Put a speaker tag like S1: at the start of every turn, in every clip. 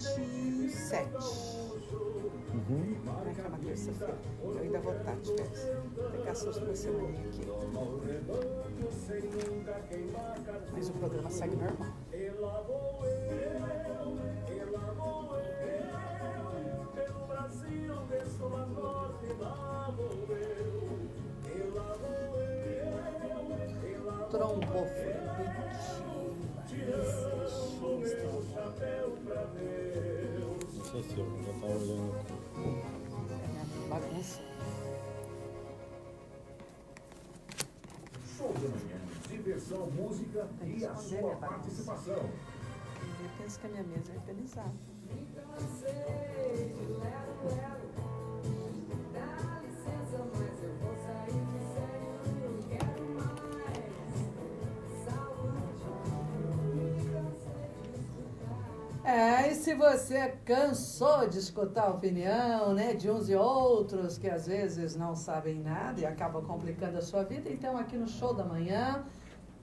S1: 27. Né, que é uma terça-feira. Eu ainda vou estar de férias. Vou pegar essas 2 semaninhas aqui. Mas o programa segue normal. Tromboflebite.
S2: Não sei se eu já estava olhando aqui.
S1: Bagunça.
S3: Show de manhã, diversão, música e a sua participação.
S1: Eu penso que a minha mesa é organizada. E se você cansou de escutar a opinião, né, de uns e outros que às vezes não sabem nada e acabam complicando a sua vida, então aqui no Show da Manhã,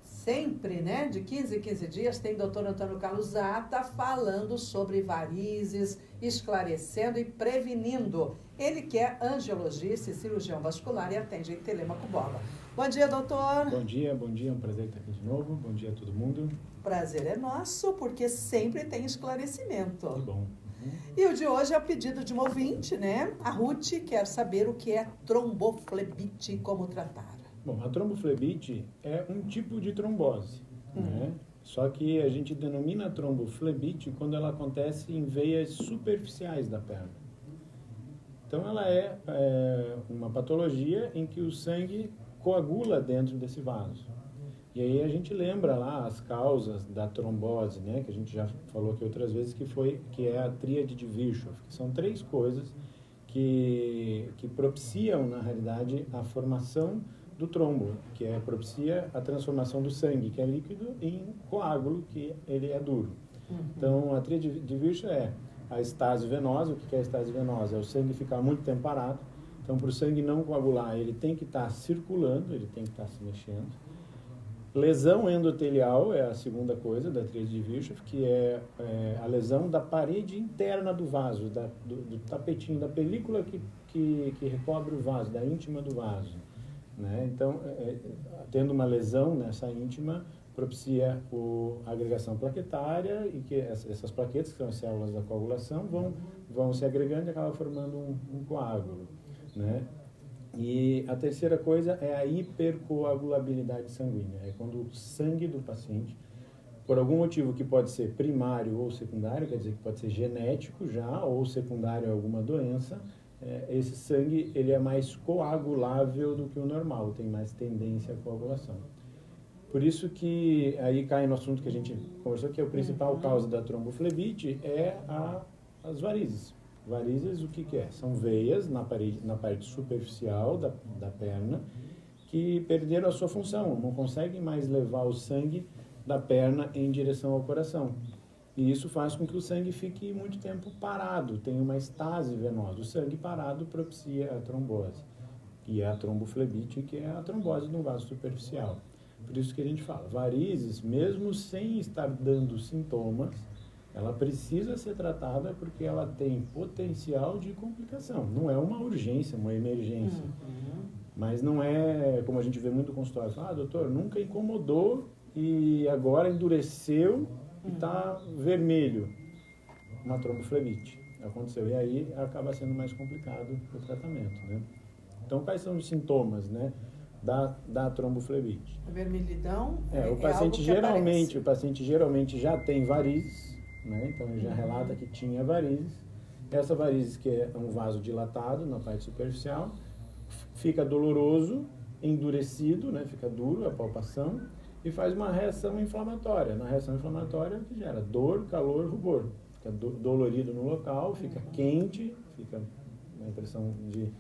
S1: sempre, né, de 15 em 15 dias, tem Dr. Antônio Carlos Zata falando sobre varizes, esclarecendo e prevenindo. Ele que é angiologista e cirurgião vascular e atende em Telêmaco Borba. Bom dia, doutor.
S2: Bom dia, é um prazer estar aqui de novo. Bom dia a todo mundo.
S1: Prazer é nosso, porque sempre tem esclarecimento.
S2: Que bom.
S1: E o de hoje é o pedido de uma ouvinte, né? A Ruth quer saber o que é tromboflebite e como tratar.
S2: Bom, a tromboflebite é um tipo de trombose, né? Só que a gente denomina tromboflebite quando ela acontece em veias superficiais da perna. Então ela é uma patologia em que o sangue coagula dentro desse vaso. E aí a gente lembra lá as causas da trombose, né, que a gente já falou aqui outras vezes, que é a tríade de Virchow, que são 3 coisas que propiciam, na realidade, a formação do trombo, que propicia a transformação do sangue, que é líquido, em coágulo, que ele é duro. Então, a tríade de Virchow é a estase venosa. O que é a estase venosa? É o sangue ficar muito tempo parado. Então, para o sangue não coagular, ele tem que estar circulando, ele tem que estar se mexendo. Lesão endotelial é a segunda coisa da tríade de Virchow, que é a lesão da parede interna do vaso, do tapetinho, da película que recobre o vaso, da íntima do vaso, né? Então, tendo uma lesão nessa íntima, propicia a agregação plaquetária e que essas plaquetas, que são as células da coagulação, vão se agregando e acabam formando um coágulo, né? E a terceira coisa é a hipercoagulabilidade sanguínea. É quando o sangue do paciente, por algum motivo que pode ser primário ou secundário, quer dizer que pode ser genético já, ou secundário a alguma doença, esse sangue ele é mais coagulável do que o normal, tem mais tendência à coagulação. Por isso que aí cai no assunto que a gente conversou, que é a principal causa da tromboflebite é as varizes. Varizes, o que é? São veias na parte superficial da perna que perderam a sua função, não conseguem mais levar o sangue da perna em direção ao coração. E isso faz com que o sangue fique muito tempo parado, tenha uma estase venosa. O sangue parado propicia a trombose, e é a tromboflebite, que é a trombose no vaso superficial. Por isso que a gente fala, varizes, mesmo sem estar dando sintomas, ela precisa ser tratada porque ela tem potencial de complicação. Não é uma urgência, uma emergência. Mas não é, como a gente vê muito no consultório, doutor, nunca incomodou e agora endureceu e está vermelho. Uma tromboflebite aconteceu. E aí acaba sendo mais complicado o tratamento, né? Então, quais são os sintomas, né, da tromboflebite?
S1: A vermelhidão
S2: o paciente geralmente já tem varizes, né? Então ele já relata que tinha varizes. Essa varizes, que é um vaso dilatado na parte superficial, fica doloroso, endurecido, né? Fica duro a palpação e faz uma reação inflamatória. Na reação inflamatória que gera dor, calor, rubor. Fica dolorido no local, fica quente, fica uma impressão de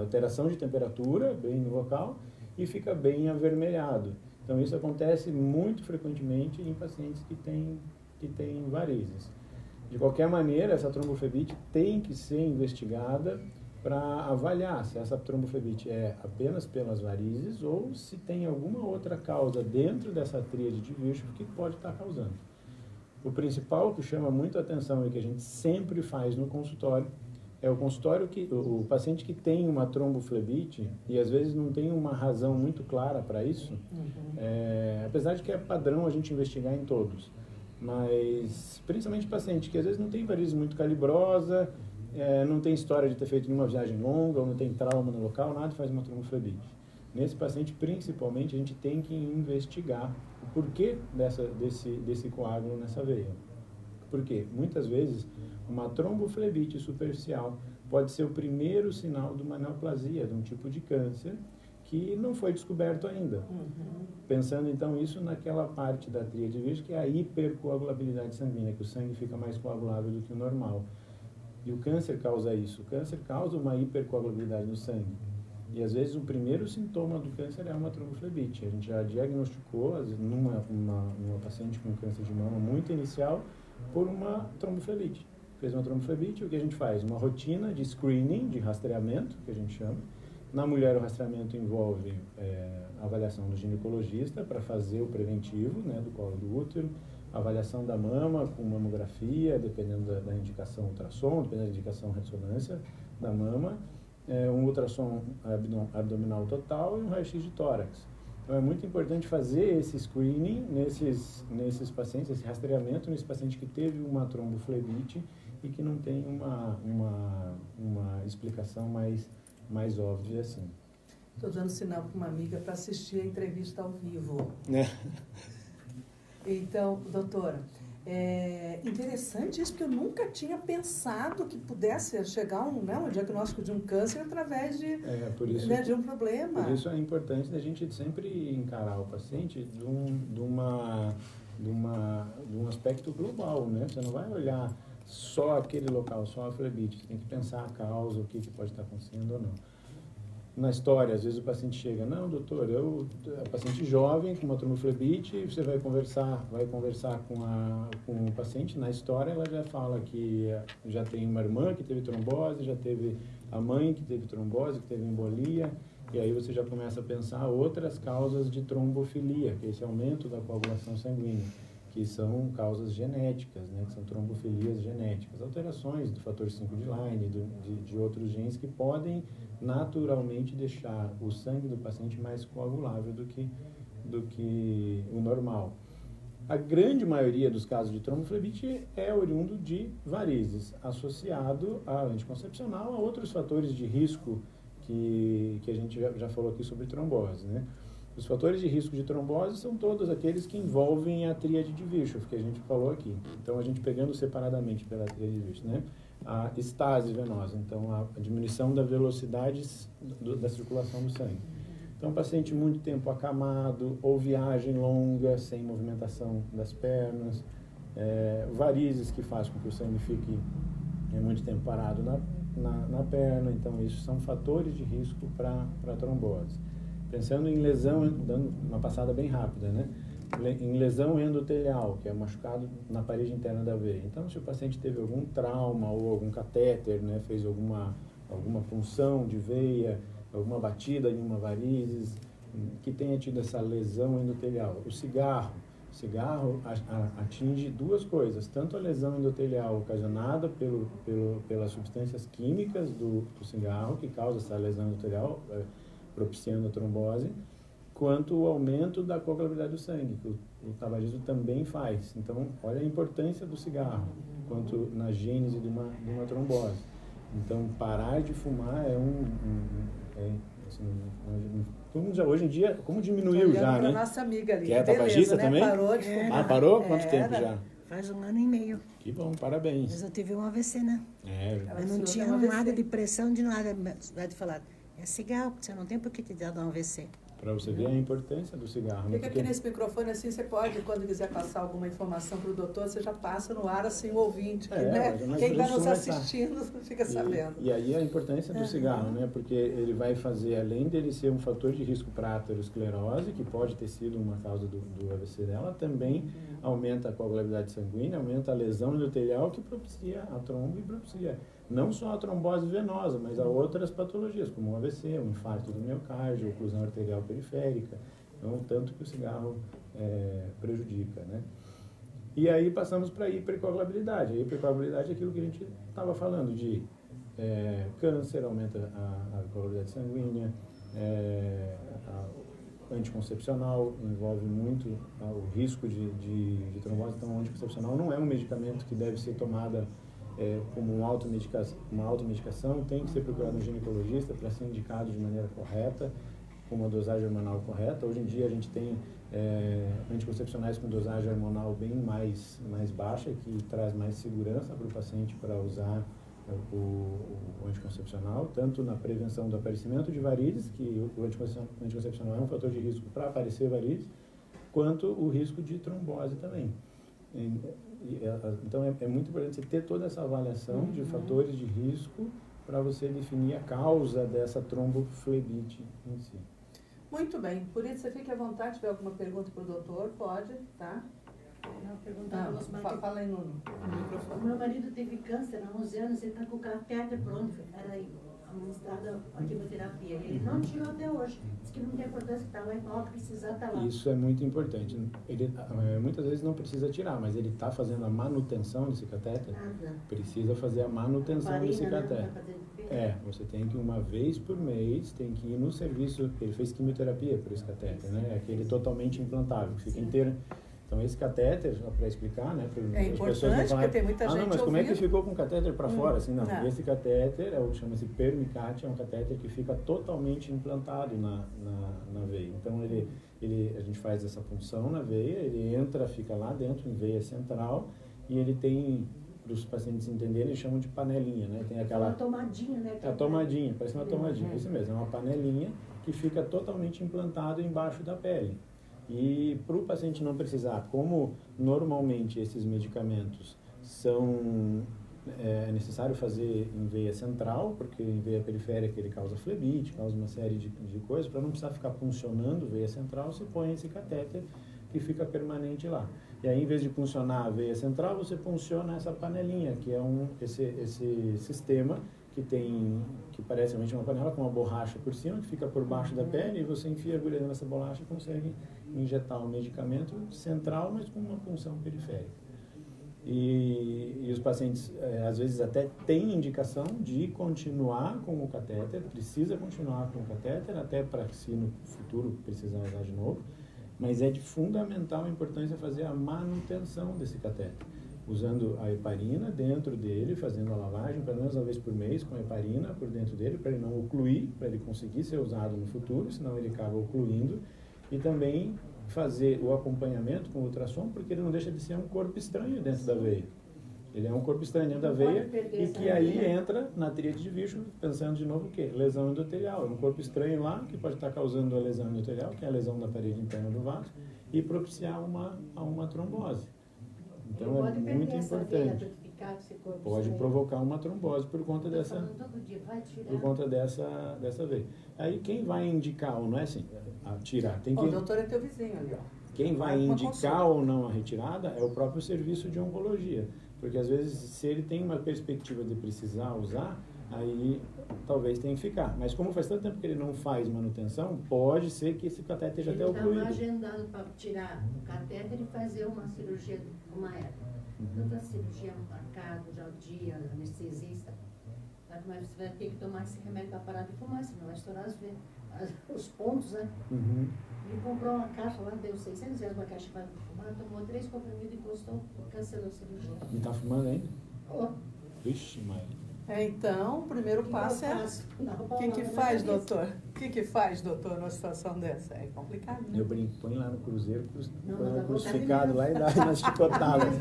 S2: alteração de temperatura bem no local e fica bem avermelhado. Então isso acontece muito frequentemente em pacientes que têm varizes. De qualquer maneira, essa tromboflebite tem que ser investigada para avaliar se essa tromboflebite é apenas pelas varizes ou se tem alguma outra causa dentro dessa tríade de Virchow que pode estar causando. O principal que chama muito a atenção e que a gente sempre faz no consultório é o consultório que o paciente que tem uma tromboflebite e às vezes não tem uma razão muito clara para isso, apesar de que é padrão a gente investigar em todos, mas principalmente paciente que às vezes não tem varizes muito calibrosa, não tem história de ter feito nenhuma viagem longa ou não tem trauma no local, nada faz uma tromboflebite. Nesse paciente, principalmente, a gente tem que investigar o porquê desse coágulo nessa veia. Porque muitas vezes uma tromboflebite superficial pode ser o primeiro sinal de uma neoplasia, de um tipo de câncer que não foi descoberto ainda. Pensando então isso naquela parte da tríade virgem que é a hipercoagulabilidade sanguínea, que o sangue fica mais coagulável do que o normal. E o câncer causa isso. O câncer causa uma hipercoagulabilidade no sangue. E às vezes o primeiro sintoma do câncer é uma tromboflebite. A gente já diagnosticou numa paciente com câncer de mama muito inicial por uma tromboflebite. Fez uma tromboflebite, o que a gente faz? Uma rotina de screening, de rastreamento, que a gente chama. Na mulher, o rastreamento envolve a avaliação do ginecologista para fazer o preventivo, né, do colo do útero, avaliação da mama com mamografia, dependendo da indicação ultrassom, dependendo da indicação ressonância da mama, um ultrassom abdominal total e um raio-x de tórax. Então é muito importante fazer esse screening nesses pacientes, esse rastreamento nesse paciente que teve uma tromboflebite e que não tem uma explicação mais óbvia assim.
S1: Estou dando sinal para uma amiga para assistir a entrevista ao vivo. Então, doutora, é interessante isso, porque eu nunca tinha pensado que pudesse chegar um diagnóstico de um câncer através de um problema.
S2: Por isso é importante a gente sempre encarar o paciente de um aspecto global, né? Você não vai olhar só aquele local, só a flebite. Você tem que pensar a causa, o que pode estar acontecendo ou não. Na história, às vezes o paciente chega, não, doutor, é paciente jovem com uma tromboflebite, você vai conversar com o paciente, na história ela já fala que já tem uma irmã que teve trombose, já teve a mãe que teve trombose, que teve embolia, e aí você já começa a pensar outras causas de trombofilia, que é esse aumento da coagulação sanguínea, que são causas genéticas, né, que são trombofilias genéticas, alterações do fator 5 de Lyme, de outros genes que podem naturalmente deixar o sangue do paciente mais coagulável do que o normal. A grande maioria dos casos de tromboflebite é oriundo de varizes, associado a anticoncepcional, a outros fatores de risco que a gente já falou aqui sobre trombose, né? Os fatores de risco de trombose são todos aqueles que envolvem a tríade de Virchow, que a gente falou aqui. Então, a gente pegando separadamente pela tríade de Virchow, né? A estase venosa, então a diminuição da velocidade da circulação do sangue. Então, paciente muito tempo acamado, ou viagem longa, sem movimentação das pernas, varizes que faz com que o sangue fique muito tempo parado na perna, então isso são fatores de risco para trombose. Pensando em lesão, dando uma passada bem rápida, né? Em lesão endotelial, que é machucado na parede interna da veia. Então, se o paciente teve algum trauma ou algum catéter, né, fez alguma punção de veia, alguma batida em uma varizes, que tenha tido essa lesão endotelial. O cigarro atinge duas coisas, tanto a lesão endotelial ocasionada pelas substâncias químicas do cigarro, que causa essa lesão endotelial, propiciando a trombose, quanto o aumento da coagulabilidade do sangue, que o tabagismo também faz. Então, olha a importância do cigarro, quanto na gênese de uma trombose. Então, parar de fumar hoje em dia, como diminuiu já, né?
S1: Nossa amiga ali,
S2: que é tabagista, né? Também?
S1: Parou de fumar.
S2: Parou? Quanto tempo já?
S4: Faz 1 ano e meio.
S2: Que bom, parabéns.
S4: Mas eu tive um AVC, né? Eu não tinha nada de pressão, de nada. De falar, é cigarro, você não tem por que te dar um AVC.
S2: Para você ver a importância do cigarro.
S1: Fica aqui nesse microfone assim, você pode, quando quiser passar alguma informação para o doutor, você já passa no ar assim, o ouvinte, né? Quem está nos assistindo fica sabendo.
S2: E aí a importância do cigarro, né? Porque ele vai fazer, além dele ser um fator de risco para a aterosclerose, que pode ter sido uma causa do AVC dela, também aumenta a coagulabilidade sanguínea, aumenta a lesão endotelial que propicia a trombo e propicia não só a trombose venosa, mas a outras patologias, como o AVC, o infarto do miocárdio, oclusão arterial periférica, então, tanto que o cigarro prejudica, né? E aí passamos para a hipercoagulabilidade. A hipercoagulabilidade é aquilo que a gente estava falando de câncer, aumenta a coagulabilidade sanguínea, anticoncepcional, envolve muito o risco de trombose. Então, o anticoncepcional não é um medicamento que deve ser tomada como uma automedicação, tem que ser procurado um ginecologista para ser indicado de maneira correta, com uma dosagem hormonal correta. Hoje em dia a gente tem anticoncepcionais com dosagem hormonal bem mais baixa, que traz mais segurança para o paciente para usar o anticoncepcional, tanto na prevenção do aparecimento de varizes, que o anticoncepcional é um fator de risco para aparecer varizes, quanto o risco de trombose também. Então é muito importante você ter toda essa avaliação de fatores de risco para você definir a causa dessa tromboflebite em si.
S1: Muito bem, por isso você fique à vontade, se tiver alguma pergunta para o doutor, pode, tá? Fala aí no microfone.
S4: O meu marido teve câncer há 11 anos, ele está com o catéter pronto, era administrada a quimioterapia. Ele não tirou até hoje. Diz que não tem importância que está lá e quando precisar está lá.
S2: Isso é muito importante. Ele muitas vezes não precisa tirar, mas ele está fazendo a manutenção desse catéter. Precisa fazer a manutenção desse catéter. Você tem que uma vez por mês, tem que ir no serviço, ele fez quimioterapia por esse catéter, né? Aquele totalmente implantável, que fica inteiro. Então, esse catéter, só para explicar, né?
S1: É importante, porque tem muita gente
S2: mas como é que
S1: ouvindo?
S2: ficou com o catéter para fora? Assim, não. Esse catéter é o que chama-se permicate, é um catéter que fica totalmente implantado na veia. Então, a gente faz essa punção na veia, ele entra, fica lá dentro, em veia central, e ele tem, para os pacientes entenderem, eles chamam de panelinha, né? Tem aquela...
S4: Uma tomadinha, né?
S2: A tomadinha, parece uma tomadinha, isso mesmo, é uma panelinha que fica totalmente implantado embaixo da pele. E para o paciente não precisar, como normalmente esses medicamentos são necessário fazer em veia central, porque em veia periférica ele causa flebite, causa uma série de coisas, para não precisar ficar puncionando veia central, você põe esse catéter que fica permanente lá. E aí, em vez de puncionar a veia central, você punciona essa panelinha, que é esse sistema que parece realmente uma panela com uma borracha por cima, que fica por baixo da pele, e você enfia a agulha nessa borracha e consegue injetar um medicamento central, mas com uma punção periférica. E os pacientes, às vezes, até têm indicação de continuar com o catéter, precisa continuar com o catéter, até para se no futuro precisar usar de novo, mas é de fundamental importância fazer a manutenção desse catéter, usando a heparina dentro dele, fazendo a lavagem pelo menos uma vez por mês com a heparina por dentro dele, para ele não ocluir, para ele conseguir ser usado no futuro, senão ele acaba ocluindo, e também fazer o acompanhamento com o ultrassom, porque ele não deixa de ser um corpo estranho dentro da veia. Ele é um corpo estranho dentro da veia e que aí entra na tríade de Virchow, pensando de novo o quê? Lesão endotelial. É um corpo estranho lá que pode estar causando a lesão endotelial, que é a lesão da parede interna do vaso, e propiciar uma trombose. Então é muito importante. Pode provocar uma trombose por conta dessa veia. Aí quem vai indicar ou não é assim, a tirar? Tem que...
S1: O doutor é teu vizinho ali, ó.
S2: Quem vai indicar ou não a retirada é o próprio serviço de oncologia. Porque às vezes, se ele tem uma perspectiva de precisar usar, aí talvez tenha que ficar. Mas como faz tanto tempo que ele não faz manutenção, pode ser que esse catéter esteja até ocluído.
S4: Ele estava agendado para tirar o catéter e fazer uma cirurgia, uma época. Tanta cirurgia marcada, já o dia, anestesista. Mas você vai ter que tomar esse remédio para parar de fumar, senão vai estourar os pontos, né? Ele comprou uma caixa lá, deu 600 reais uma caixa para fumar, tomou 3 comprimidos e encostou, cancelou a cirurgia.
S2: E tá fumando ainda?
S4: Oh.
S2: Vixe, mãe.
S1: Então, o primeiro passo é... O que faz, doutor? O que faz, doutor, numa situação dessa? É complicado, né?
S2: Eu brinco, põe lá no cruzeiro, põe crucificado lá e dá umas chicotadas.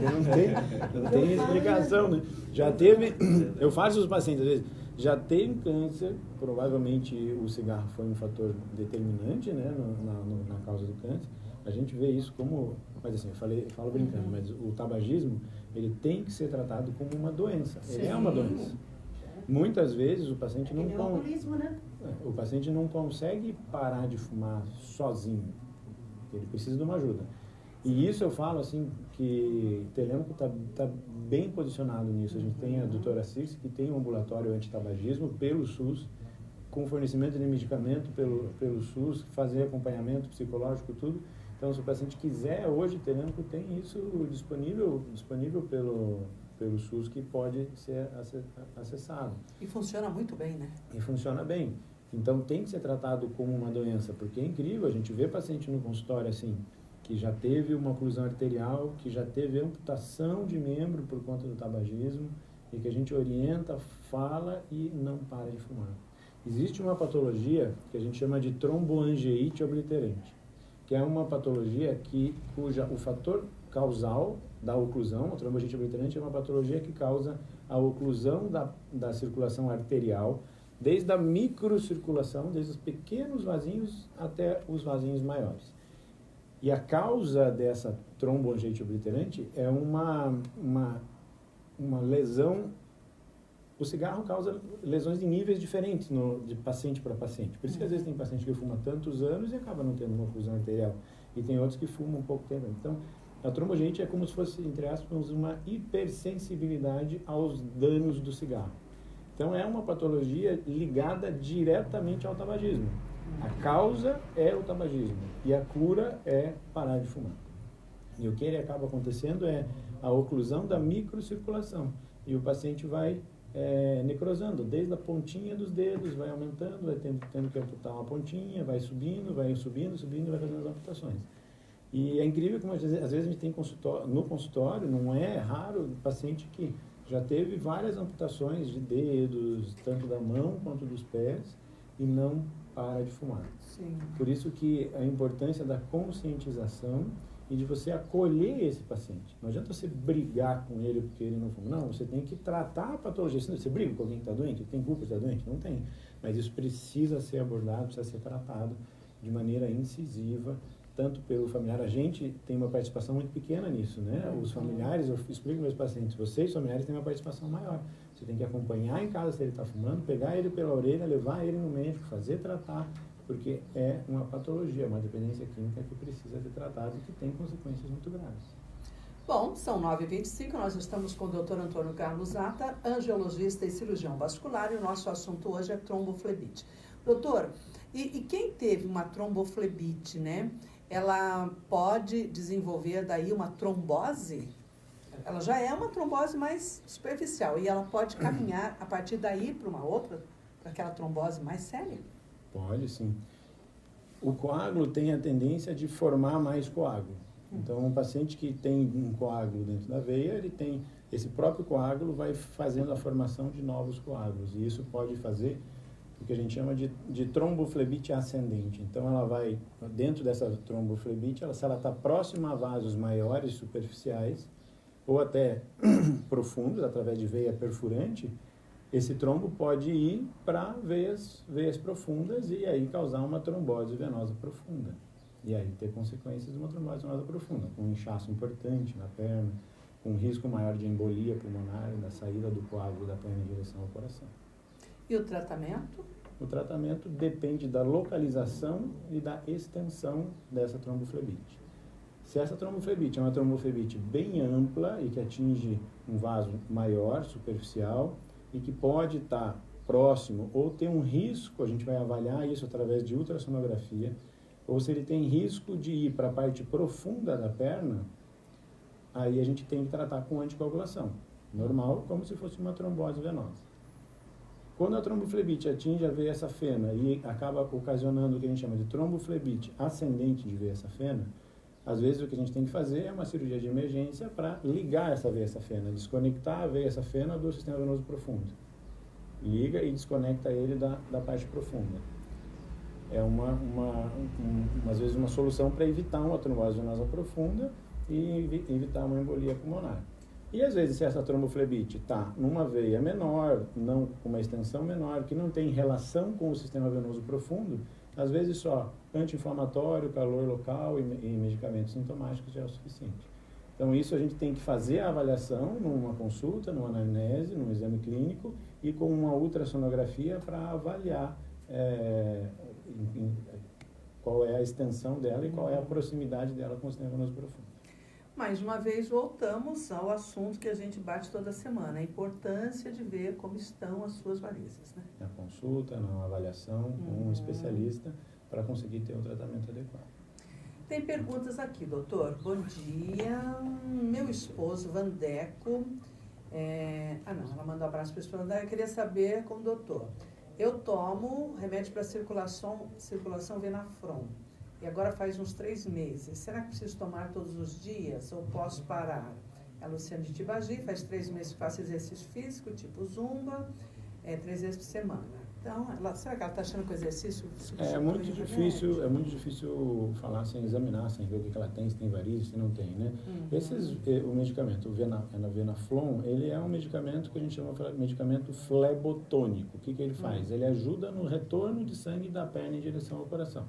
S2: Não tem explicação, né? Já teve... Eu faço os pacientes, às vezes, já teve câncer, provavelmente o cigarro foi um fator determinante, né, na causa do câncer. A gente vê isso como... Mas assim, eu falo brincando, mas o tabagismo, ele tem que ser tratado como uma doença. Ele é uma doença. Muitas vezes o paciente não o paciente não consegue parar de fumar sozinho. Ele precisa de uma ajuda. E isso eu falo assim que Telêmaco está bem posicionado nisso. A gente tem a doutora Circe, que tem um ambulatório antitabagismo pelo SUS, com fornecimento de medicamento pelo SUS, fazer acompanhamento psicológico, tudo. Então, se o paciente quiser hoje ter lâmpada, tem isso disponível pelo SUS que pode ser acessado.
S1: E funciona muito bem, né?
S2: E funciona bem. Então, tem que ser tratado como uma doença, porque é incrível, a gente vê paciente no consultório assim, que já teve uma oclusão arterial, que já teve amputação de membro por conta do tabagismo, e que a gente orienta, fala e não para de fumar. Existe uma patologia que a gente chama de tromboangiite obliterante, que é uma patologia cuja o fator causal da oclusão, a tromboangiite obliterante é uma patologia que causa a oclusão da circulação arterial, desde a microcirculação, desde os pequenos vasinhos até os vasinhos maiores. E a causa dessa tromboangiite obliterante é uma lesão. O cigarro causa lesões em níveis diferentes de paciente para paciente. Por isso que às vezes tem paciente que fuma tantos anos e acaba não tendo uma oclusão arterial. E tem outros que fumam um pouco tempo. Então, a tromboangiite é como se fosse, entre aspas, uma hipersensibilidade aos danos do cigarro. Então, é uma patologia ligada diretamente ao tabagismo. A causa é o tabagismo e a cura é parar de fumar. E o que ele acaba acontecendo é a oclusão da microcirculação. E o paciente vai necrosando, desde a pontinha dos dedos, vai aumentando, vai tendo que amputar uma pontinha, vai subindo, e vai fazendo as amputações. E é incrível como às vezes a gente tem no consultório, não é raro, o paciente que já teve várias amputações de dedos, tanto da mão quanto dos pés, e não para de fumar.
S1: Sim.
S2: Por isso que a importância da conscientização e de você acolher esse paciente. Não adianta você brigar com ele porque ele não fuma. Não, você tem que tratar a patologia. Você briga com alguém que está doente? Tem culpa de estar doente? Não tem. Mas isso precisa ser abordado, precisa ser tratado de maneira incisiva, tanto pelo familiar. A gente tem uma participação muito pequena nisso, né? Os familiares, eu explico para meus pacientes, vocês, familiares, têm uma participação maior. Você tem que acompanhar em casa se ele está fumando, pegar ele pela orelha, levar ele no médico, fazer tratar, porque é uma patologia, uma dependência química que precisa ser tratada e que tem consequências muito graves.
S1: Bom, são 9h25, nós estamos com o Dr. Antônio Carlos Zata, angiologista e cirurgião vascular, e o nosso assunto hoje é tromboflebite. Doutor, e quem teve uma tromboflebite, né, ela pode desenvolver daí uma trombose? Ela já é uma trombose mais superficial e ela pode caminhar a partir daí para uma outra, para aquela trombose mais séria?
S2: Pode, sim. O coágulo tem a tendência de formar mais coágulo. Então, um paciente que tem um coágulo dentro da veia, ele tem esse próprio coágulo vai fazendo a formação de novos coágulos. E isso pode fazer o que a gente chama de tromboflebite ascendente. Então, ela vai, dentro dessa tromboflebite, se ela está próxima a vasos maiores, superficiais, ou até profundos, através de veia perfurante, esse trombo pode ir para veias profundas e aí causar uma trombose venosa profunda. E aí ter consequências de uma trombose venosa profunda, com um inchaço importante na perna, com um risco maior de embolia pulmonar, da saída do coágulo da perna em direção ao coração.
S1: E o tratamento?
S2: O tratamento depende da localização e da extensão dessa tromboflebite. Se essa tromboflebite é uma tromboflebite bem ampla e que atinge um vaso maior, superficial, e que pode estar próximo ou ter um risco, a gente vai avaliar isso através de ultrassonografia, ou se ele tem risco de ir para a parte profunda da perna, aí a gente tem que tratar com anticoagulação, normal, como se fosse uma trombose venosa. Quando a tromboflebite atinge a veia safena e acaba ocasionando o que a gente chama de tromboflebite ascendente de veia safena, às vezes o que a gente tem que fazer é uma cirurgia de emergência para ligar essa veia safena, desconectar a veia safena do sistema venoso profundo. Liga e desconecta ele da parte profunda. É às vezes uma solução para evitar uma trombose venosa profunda e evitar uma embolia pulmonar. E às vezes se essa tromboflebite está numa veia menor, não com uma extensão menor, que não tem relação com o sistema venoso profundo, às vezes só anti-inflamatório, calor local e medicamentos sintomáticos já é o suficiente. Então isso a gente tem que fazer a avaliação numa consulta, numa anamnese, num exame clínico e com uma ultrassonografia para avaliar qual é a extensão dela e qual é a proximidade dela com o sistema venoso profundo.
S1: Mais uma vez voltamos ao assunto que a gente bate toda semana, a importância de ver como estão as suas varizes, né?
S2: Na consulta, na avaliação com um especialista para conseguir ter um tratamento adequado.
S1: Tem perguntas aqui, doutor. Bom dia. Meu esposo, Vandeco. Ela mandou um abraço para o esposo. Eu queria saber com o doutor. Eu tomo remédio para circulação Venaflon. E agora faz uns 3 meses. Será que preciso tomar todos os dias ou posso parar? A Luciana de Tibagi, faz 3 meses que faço exercício físico, tipo zumba, 3 vezes por semana. Então, será que ela está achando que o exercício
S2: é muito difícil falar sem examinar, sem ver o que ela tem, se tem varizes, se não tem, né? O medicamento, o Venaflon, ele é um medicamento que a gente chama de medicamento flebotônico. O que ele faz? Ele ajuda no retorno de sangue da perna em direção ao coração.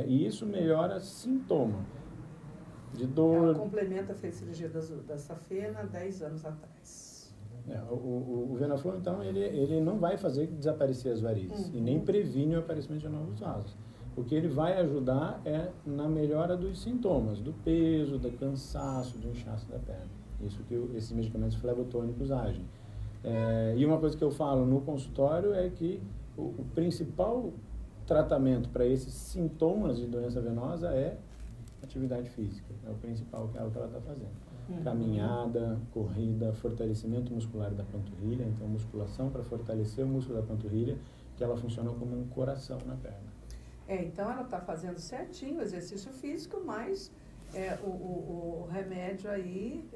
S2: E isso melhora sintoma de dor.
S1: Ela complementa, fez cirurgia da safena 10 anos atrás.
S2: O Venaflon, então, ele não vai fazer desaparecer as varizes e nem previne o aparecimento de novos vasos. O que ele vai ajudar é na melhora dos sintomas, do peso, do cansaço, do inchaço da perna. Isso que esses medicamentos flebotônicos agem. E uma coisa que eu falo no consultório é que o principal tratamento para esses sintomas de doença venosa é atividade física. É o principal que ela está fazendo. Caminhada, corrida, fortalecimento muscular da panturrilha, então musculação para fortalecer o músculo da panturrilha, que ela funciona como um coração na perna.
S1: Então ela está fazendo certinho o exercício físico, mas o remédio aí,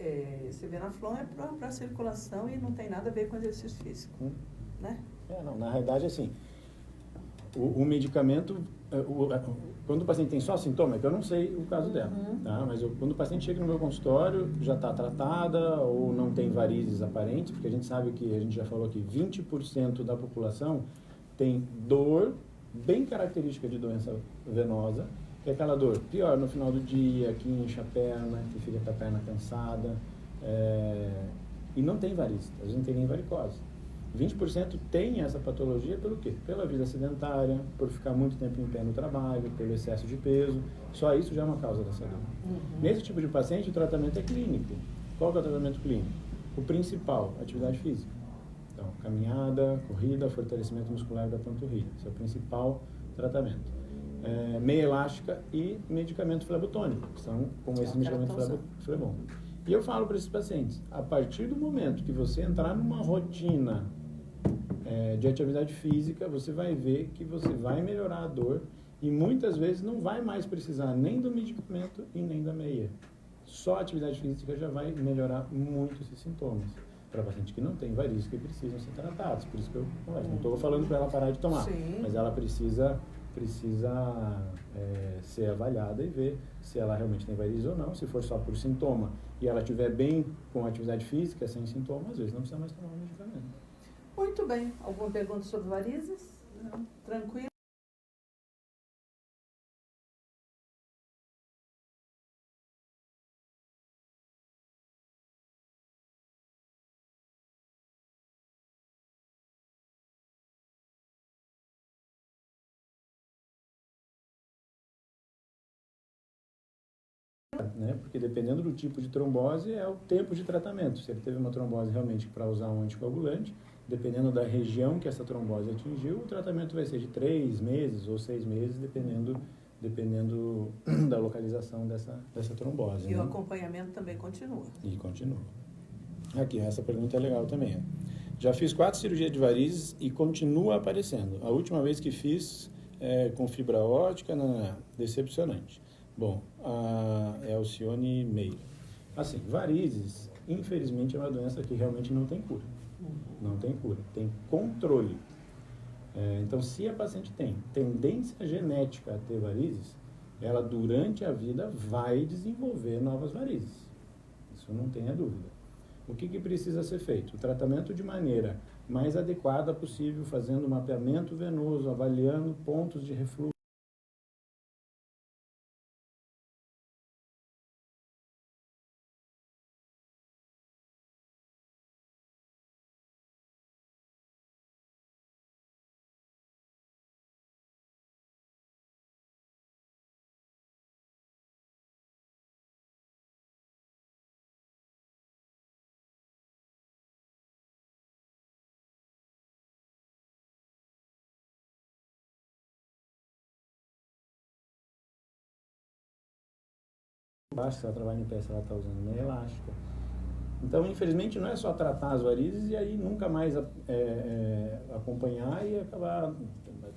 S1: esse Venaflon, é para a circulação e não tem nada a ver com exercício físico, né?
S2: Não, na realidade, assim, o medicamento, quando o paciente tem só sintoma, que eu não sei o caso dela, tá? Mas quando o paciente chega no meu consultório, já está tratada ou não tem varizes aparentes, porque a gente sabe que, a gente já falou que 20% da população tem dor bem característica de doença venosa, que é aquela dor pior no final do dia, que incha a perna, que fica com a perna cansada, e não tem varizes, a gente não tem nem varicose. 20% tem essa patologia pelo quê? Pela vida sedentária, por ficar muito tempo em pé no trabalho, pelo excesso de peso. Só isso já é uma causa dessa dor. Nesse tipo de paciente, o tratamento é clínico. Qual que é o tratamento clínico? O principal, atividade física. Então, caminhada, corrida, fortalecimento muscular da panturrilha. Esse é o principal tratamento. Meia elástica e medicamento flebotônico, que são como esse medicamento Flebon. E eu falo para esses pacientes, a partir do momento que você entrar numa rotina de atividade física, você vai ver que você vai melhorar a dor e muitas vezes não vai mais precisar nem do medicamento e nem da meia. Só a atividade física já vai melhorar muito esses sintomas. Para pacientes que não têm varizes, que precisam ser tratados. Por isso que eu não estou falando para ela parar de tomar, mas ela precisa ser avaliada e ver se ela realmente tem varizes ou não. Se for só por sintoma e ela estiver bem com atividade física, sem sintoma, às vezes não precisa mais tomar o medicamento.
S1: Muito bem. Alguma pergunta sobre varizes? Não. Tranquilo?
S2: Né? Porque dependendo do tipo de trombose, é o tempo de tratamento. Se ele teve uma trombose realmente para usar um anticoagulante, dependendo da região que essa trombose atingiu, o tratamento vai ser de 3 meses ou 6 meses, dependendo da localização dessa trombose.
S1: E o acompanhamento também continua.
S2: E continua. Aqui, essa pergunta é legal também. Já fiz 4 cirurgias de varizes e continua aparecendo. A última vez que fiz com fibra óptica, decepcionante. Bom, é Alcione Meira. Assim, varizes, infelizmente, é uma doença que realmente não tem cura. Não tem cura, tem controle. Então, se a paciente tem tendência genética a ter varizes, ela durante a vida vai desenvolver novas varizes. Isso não tenha dúvida. O que precisa ser feito? O tratamento de maneira mais adequada possível, fazendo mapeamento venoso, avaliando pontos de refluxo. elástica, se ela trabalha em pé, se ela está usando meia elástica. Então, infelizmente, não é só tratar as varizes e aí nunca mais acompanhar e acabar...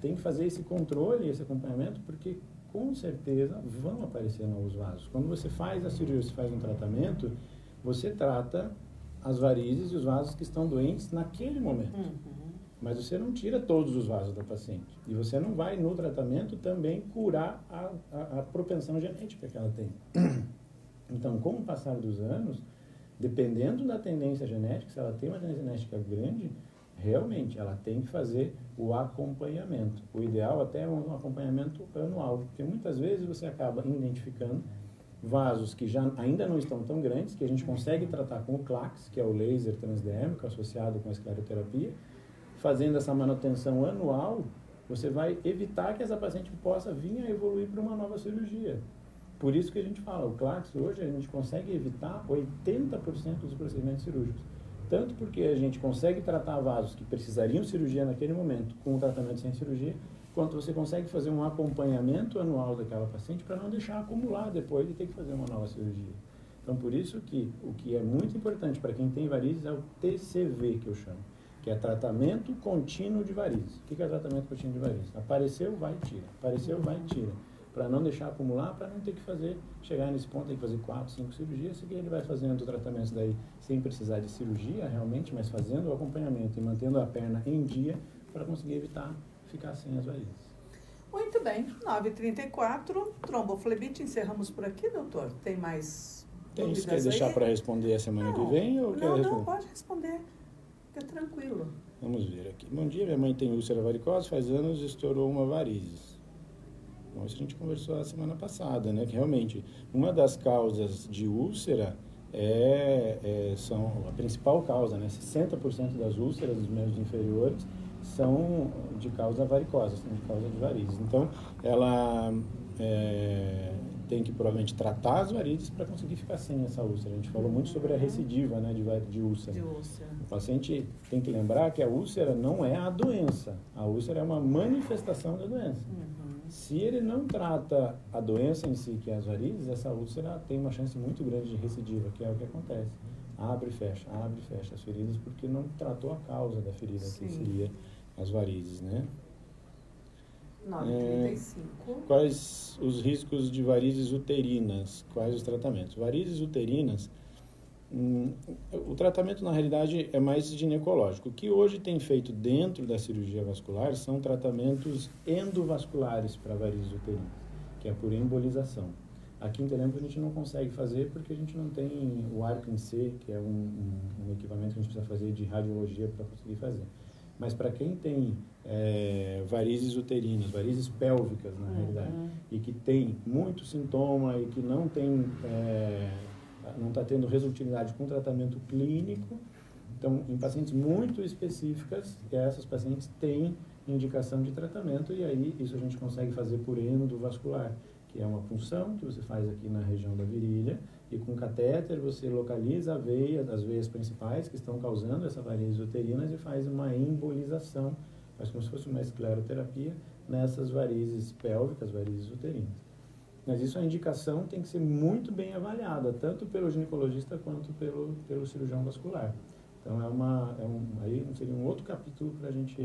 S2: Tem que fazer esse controle, esse acompanhamento, porque com certeza vão aparecer novos vasos. Quando você faz a cirurgia, você faz um tratamento, você trata as varizes e os vasos que estão doentes naquele momento. Mas você não tira todos os vasos da paciente. E você não vai, no tratamento, também curar a propensão genética que ela tem. Então, com o passar dos anos, dependendo da tendência genética, se ela tem uma tendência genética grande, realmente ela tem que fazer o acompanhamento. O ideal até é um acompanhamento anual, porque muitas vezes você acaba identificando vasos que já ainda não estão tão grandes, que a gente consegue tratar com o CLACS, que é o laser transdérmico associado com a escleroterapia. Fazendo essa manutenção anual, você vai evitar que essa paciente possa vir a evoluir para uma nova cirurgia. Por isso que a gente fala, o CLACS hoje a gente consegue evitar 80% dos procedimentos cirúrgicos. Tanto porque a gente consegue tratar vasos que precisariam cirurgia naquele momento com um tratamento sem cirurgia, quanto você consegue fazer um acompanhamento anual daquela paciente para não deixar acumular depois e ter que fazer uma nova cirurgia. Então, por isso que o que é muito importante para quem tem varizes é o TCV, que eu chamo, que é tratamento contínuo de varizes. O que é tratamento contínuo de varizes? Apareceu, vai e tira. Apareceu, vai e tira. Para não deixar acumular, para não ter que fazer, chegar nesse ponto, tem que fazer 4, 5 cirurgias, e que ele vai fazendo tratamentos daí sem precisar de cirurgia realmente, mas fazendo o acompanhamento e mantendo a perna em dia para conseguir evitar ficar sem as varizes.
S1: Muito bem, 9h34, tromboflebite, encerramos por aqui, doutor? Tem mais dúvidas
S2: Quer deixar
S1: aí?
S2: para responder a semana que vem? Ou quer responder?
S1: Não, pode responder. Fica tranquilo.
S2: Vamos ver aqui. Bom dia, minha mãe tem úlcera varicose, faz anos estourou uma varizes. Bom, isso a gente conversou a semana passada, né? Que realmente uma das causas de úlcera são a principal causa, né? 60% das úlceras dos membros inferiores são de causa varicosa, são de causa de varizes. Então, ela tem que provavelmente tratar as varizes para conseguir ficar sem essa úlcera. A gente falou muito sobre a recidiva, né, de úlcera. O paciente tem que lembrar que a úlcera não é a doença. A úlcera é uma manifestação da doença. Se ele não trata a doença em si, que é as varizes, essa úlcera tem uma chance muito grande de recidiva, que é o que acontece. Abre e fecha as feridas, porque não tratou a causa da ferida, que seria as varizes, né?
S1: 9h35.
S2: Quais os riscos de varizes uterinas? Quais os tratamentos? Varizes uterinas, o tratamento, na realidade, é mais ginecológico. O que hoje tem feito dentro da cirurgia vascular são tratamentos endovasculares para varizes uterinas, que é por embolização. Aqui em Telêmaco a gente não consegue fazer porque a gente não tem o arco em C, que é um equipamento que a gente precisa fazer de radiologia para conseguir fazer. Mas para quem tem varizes uterinas, varizes pélvicas, na realidade, e que tem muito sintoma e que não tem, não está tendo resultado com tratamento clínico, então, em pacientes muito específicas, essas pacientes têm indicação de tratamento e aí isso a gente consegue fazer por endovascular, que é uma punção que você faz aqui na região da virilha e com catéter você localiza a veia, as veias principais que estão causando essa varizes uterinas e faz uma embolização, faz como se fosse uma escleroterapia nessas varizes pélvicas, varizes uterinas. Mas isso, a indicação tem que ser muito bem avaliada, tanto pelo ginecologista quanto pelo cirurgião vascular. Então, aí seria um outro capítulo para a gente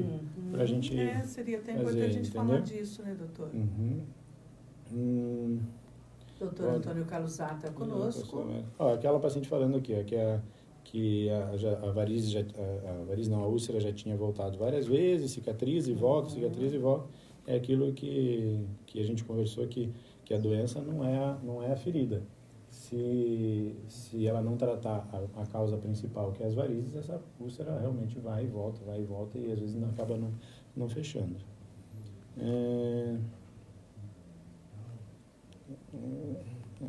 S1: seria até
S2: fazer,
S1: importante a gente
S2: entendeu?
S1: falar disso, né, doutor? Doutor Antônio Carlos Zata conosco.
S2: Aquela paciente falando aqui, que a variz, a úlcera já tinha voltado várias vezes, cicatriza e volta, é aquilo que a gente conversou, que a doença não é a ferida. Se ela não tratar a causa principal, que é as varizes, essa úlcera realmente vai e volta, e às vezes acaba não fechando.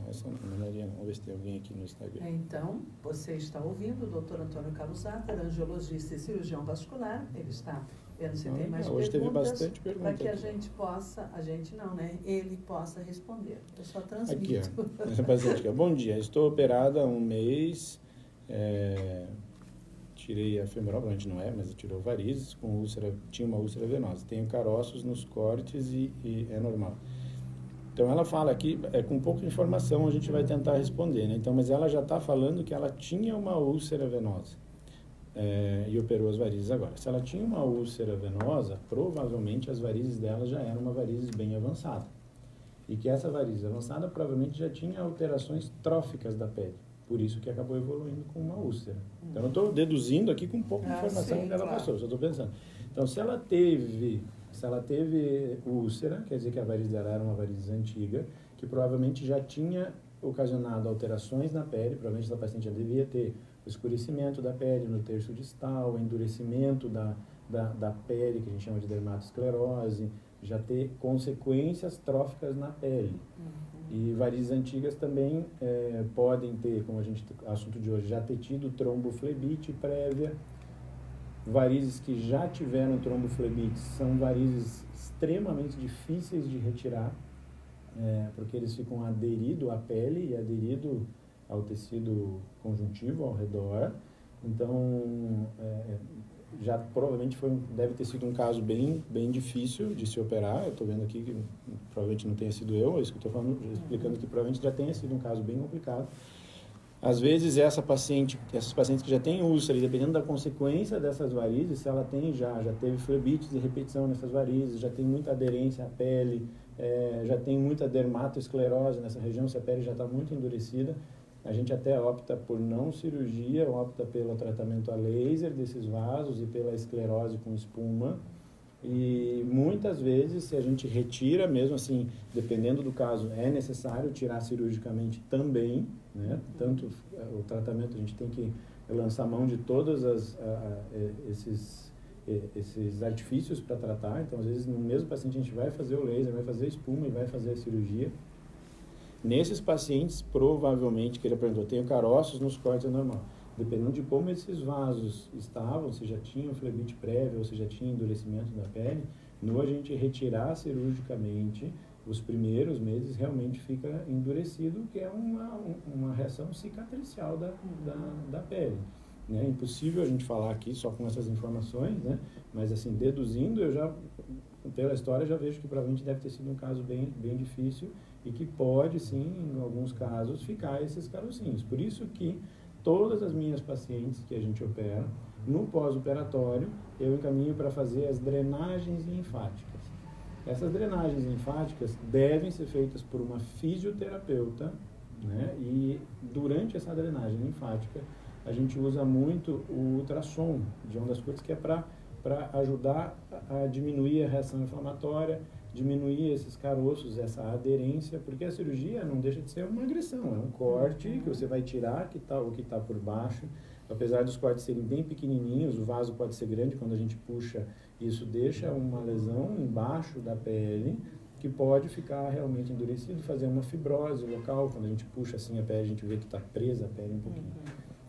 S2: Essa não, Maria, vamos ver se tem alguém aqui no Instagram.
S1: Então, você está ouvindo o doutor Antônio Carlos Zata, angiologista e cirurgião vascular. Ele está vendo se tem mais
S2: hoje
S1: perguntas.
S2: Teve bastante pergunta
S1: para que a
S2: aqui.
S1: gente possa, ele possa responder. Eu só transmito.
S2: Aqui, bom dia, estou operada há um mês, tirei a femoral, provavelmente não mas tirou varizes, tinha uma úlcera venosa. Tenho caroços nos cortes e é normal. Então, ela fala aqui, com pouca informação a gente vai tentar responder, né? Então, mas ela já está falando que ela tinha uma úlcera venosa e operou as varizes agora. Se ela tinha uma úlcera venosa, provavelmente as varizes dela já eram uma varizes bem avançada. E que essa varize avançada provavelmente já tinha alterações tróficas da pele. Por isso que acabou evoluindo com uma úlcera. Então, eu estou deduzindo aqui com pouca informação que ela passou, só estou pensando. Então, se ela teve úlcera, quer dizer que a varize dela era uma varize antiga, que provavelmente já tinha ocasionado alterações na pele, provavelmente essa paciente já devia ter o escurecimento da pele no terço distal, o endurecimento da pele, que a gente chama de dermatosclerose, já ter consequências tróficas na pele. E varizes antigas também podem ter, como assunto de hoje, já ter tido tromboflebite prévia. Varizes que já tiveram tromboflebite são varizes extremamente difíceis de retirar, porque eles ficam aderidos à pele e aderidos ao tecido conjuntivo ao redor. Então, já provavelmente deve ter sido um caso bem difícil de se operar. Eu estou vendo aqui que provavelmente não tenha sido eu, é isso que eu estou falando, explicando que provavelmente já tenha sido um caso bem complicado. Às vezes, essas pacientes que já têm úlcera, e dependendo da consequência dessas varizes, se ela tem já teve flebites de repetição nessas varizes, já tem muita aderência à pele, já tem muita dermatosclerose nessa região, se a pele já está muito endurecida, a gente até opta por não cirurgia, opta pelo tratamento a laser desses vasos e pela esclerose com espuma. E muitas vezes, se a gente retira, mesmo assim, dependendo do caso, é necessário tirar cirurgicamente também, né? Tanto o tratamento, a gente tem que lançar mão de todos esses artifícios para tratar. Então, às vezes, no mesmo paciente, a gente vai fazer o laser, vai fazer a espuma e vai fazer a cirurgia. Nesses pacientes, provavelmente, que ele perguntou, tenho caroços nos cortes, é normal. Dependendo de como esses vasos estavam, se já tinham flebite prévia ou se já tinha endurecimento da pele, no a gente retirar cirurgicamente, os primeiros meses realmente fica endurecido, que é uma reação cicatricial da pele. É impossível a gente falar aqui só com essas informações, né? Mas assim, deduzindo, pela história, já vejo que provavelmente deve ter sido um caso bem difícil e que pode, sim, em alguns casos, ficar esses carocinhos. Por isso que todas as minhas pacientes que a gente opera, no pós-operatório, eu encaminho para fazer as drenagens linfáticas. Essas drenagens linfáticas devem ser feitas por uma fisioterapeuta, né? E durante essa drenagem linfática, a gente usa muito o ultrassom de ondas curtas, que é para ajudar a diminuir a reação inflamatória, diminuir esses caroços, essa aderência, porque a cirurgia não deixa de ser uma agressão, é um corte que você vai tirar o que está por baixo. Apesar dos cortes serem bem pequenininhos, o vaso pode ser grande, quando a gente puxa, isso deixa uma lesão embaixo da pele, que pode ficar realmente endurecido, fazer uma fibrose local. Quando a gente puxa assim a pele, a gente vê que está presa a pele um pouquinho.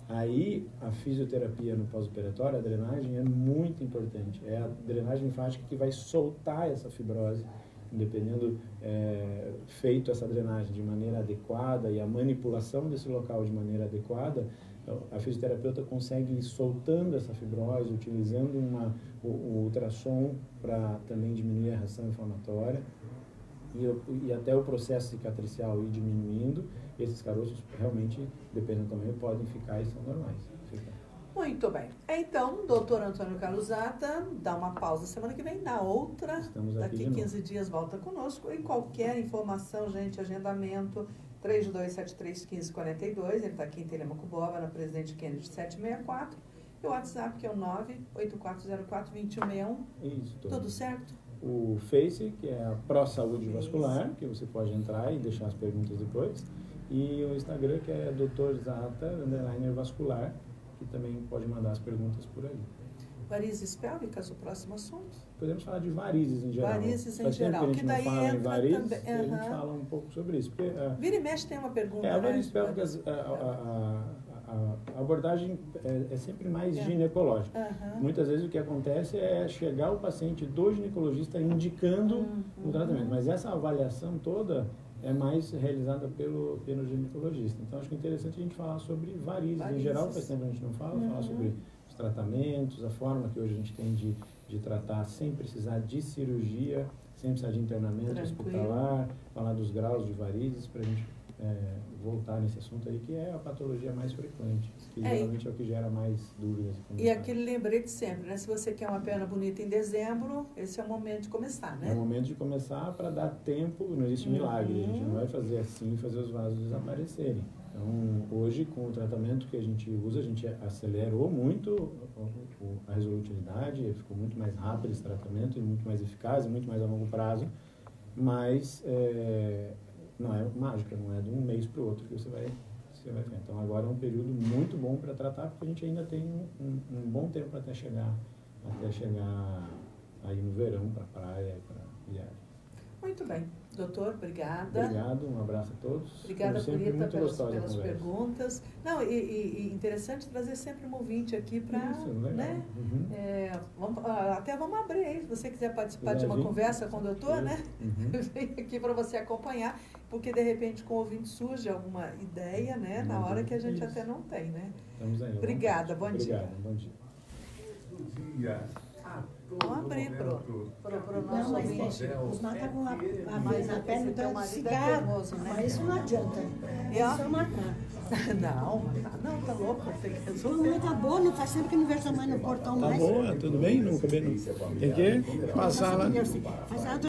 S2: Aí, a fisioterapia no pós-operatório, a drenagem é muito importante. É a drenagem linfática que vai soltar essa fibrose, dependendo, feito essa drenagem de maneira adequada e a manipulação desse local de maneira adequada, a fisioterapeuta consegue ir soltando essa fibrose, utilizando o ultrassom para também diminuir a reação inflamatória e até o processo cicatricial ir diminuindo. Esses caroços realmente, dependendo do tamanho, podem ficar e são normais.
S1: Muito bem. Então, doutor Antônio Carlos Zata, dá uma pausa semana que vem, na outra, daqui 15 dias volta conosco. E qualquer informação, gente, agendamento, 3273-1542, ele está aqui em Telemaco Borba, na Presidente Kennedy 764, e o WhatsApp, que é o 98404-2161.
S2: Isso.
S1: Tudo certo?
S2: O Face, que é a Pro Saúde Vascular, que você pode entrar e deixar as perguntas depois. E o Instagram, que é Dr. Zata, _vascular, que também pode mandar as perguntas por ali.
S1: Varizes pélvicas, o próximo assunto?
S2: Podemos falar de varizes em geral.
S1: Varizes em geral.
S2: Que a gente não fala em varizes,
S1: também,
S2: a gente fala um pouco sobre isso. Porque,
S1: vira e mexe tem uma pergunta.
S2: A varizes pélvicas, a abordagem é sempre mais ginecológica. Muitas vezes o que acontece é chegar o paciente do ginecologista indicando o tratamento. Mas essa avaliação toda é mais realizada pelo ginecologista. Então, acho que é interessante a gente falar sobre varizes. Em geral, faz tempo que a gente não fala, falar sobre os tratamentos, a forma que hoje a gente tem de tratar sem precisar de cirurgia, sem precisar de internamento
S1: Tranquilo.
S2: hospitalar, falar dos graus de varizes, para a gente voltar nesse assunto aí, que é a patologia mais frequente, que geralmente é o que gera mais dúvidas.
S1: E aquele lembrete sempre, né? Se você quer uma perna bonita em dezembro, esse é o momento de começar, né?
S2: É o momento de começar para dar tempo, não existe milagre, a gente não vai fazer assim e fazer os vasos desaparecerem. Então, hoje, com o tratamento que a gente usa, a gente acelerou muito a resolutividade, ficou muito mais rápido esse tratamento, e muito mais eficaz, e muito mais a longo prazo, mas não é mágica, não é de um mês para o outro que você vai ficar. Então, agora é um período muito bom para tratar, porque a gente ainda tem um bom tempo até chegar aí no verão, para a praia e para viagem.
S1: Muito bem. Doutor, obrigada.
S2: Obrigado, um abraço a todos.
S1: Obrigada, Curita, pelas
S2: conversa.
S1: perguntas. Não, e interessante trazer sempre um ouvinte aqui para, né? Até vamos abrir aí, se você quiser participar de uma conversa com o doutor, né? Vem aqui para você acompanhar, porque de repente com o ouvinte surge alguma ideia, né? Na hora que a gente até não tem, né?
S2: Estamos aí.
S1: Obrigada, bom dia.
S2: Obrigado, bom dia.
S1: Vamos abrir pro nosso
S5: Não, mas
S1: ouvinte.
S5: os matos estavam a perna
S1: Teu
S5: do
S1: marido é
S5: cigarro,
S1: teimoso, né?
S5: mas isso não adianta. É só matar.
S1: Não, tá louco, tem que
S5: Sua
S1: resolver.
S5: mãe tá boa, não faz tempo que não vejo sua mãe no portão
S2: Tá
S5: mais.
S2: boa, tudo bem? Nunca bem. Tem que passar lá.
S5: Faz ela